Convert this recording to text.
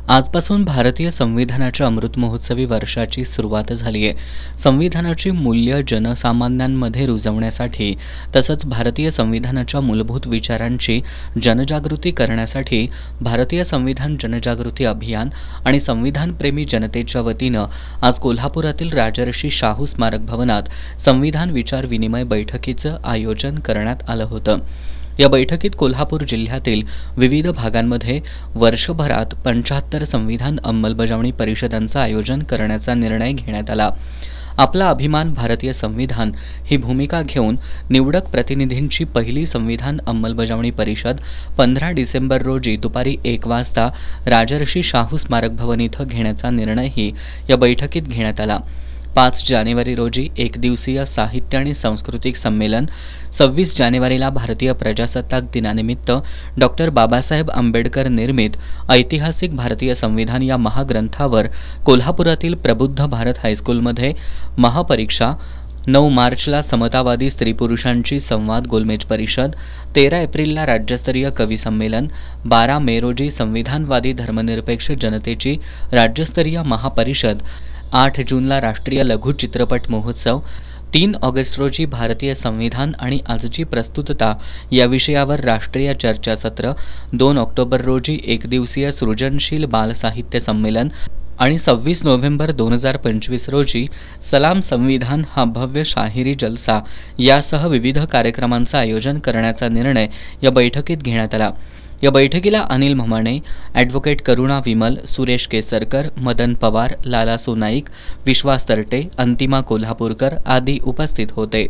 आजपासून भारतीय संविधानाच्या अमृत महोत्सवी वर्षाची सुरुवात झाली आहे। संविधानाची मूल्य जनसामान्यांमध्ये रुजवण्यासाठी तसंच भारतीय संविधानाच्या मूलभूत विचारांची जनजागृती करण्यासाठी भारतीय संविधान जनजागृती अभियान आणि संविधानप्रेमी जनतेच्या वतीनं आज कोल्हापुरातील राजर्षी शाहू स्मारक भवनात संविधान विचार विनिमय बैठकीचं आयोजन करण्यात आलं होतं। या बैठकीत कोल्हापूर जिल्ह्यातील विविध भागांमध्ये वर्षभरात 75 संविधान अंमलबजावणी परिषदांचं आयोजन करण्याचा निर्णय घेण्यात आला। आपला अभिमान भारतीय संविधान ही भूमिका घेऊन निवडक प्रतिनिधींची पहिली संविधान अंमलबजावणी परिषद 15 डिसेंबर रोजी दुपारी 1 वाजता राजर्षी शाहू स्मारक भवन इथं घेण्याचा निर्णयही या बैठकीत घेण्यात आला। 5 जानेवारी रोजी एक दिवसीय साहित्य आणि सांस्कृतिक संमेलन, 26 जानेवारीला भारतीय प्रजासत्ताक दिनानिमित्त डॉक्टर बाबासाहेब आंबेडकर निर्मित ऐतिहासिक भारतीय संविधान या महाग्रंथावर कोल्हापुरातील प्रबुद्ध भारत हायस्कूलमध्ये महापरीक्षा, 9 मार्चला समतावादी स्त्री पुरुषांची संवाद गोलमेज परिषद, 13 एप्रिलला राज्यस्तरीय कवी संमेलन, 12 मे रोजी संविधानवादी धर्मनिरपेक्ष जनतेची राज्यस्तरीय महापरिषद, 8 जूनला राष्ट्रीय लघु चित्रपट महोत्सव, 3 ऑगस्ट रोजी भारतीय संविधान आणि आजची प्रस्तुतता या विषयावर राष्ट्रीय चर्चासत्र, 2 ऑक्टोबर रोजी एकदिवसीय सृजनशील बाल साहित्य संमेलन आणि 26 नोव्हेंबर 2025 रोजी सलाम संविधान हा भव्य शाहिरी जलसा यासह विविध कार्यक्रमांचं आयोजन करण्याचा निर्णय या बैठकीत घेण्यात आला। या बैठकीला अनिल म्हमाणे, ॲडव्होकेट करुणा विमल, सुरेश केसरकर, मदन पवार, लाला सोनाईक, विश्वास तरटे, अंतिमा कोल्हापूरकर आदी उपस्थित होते।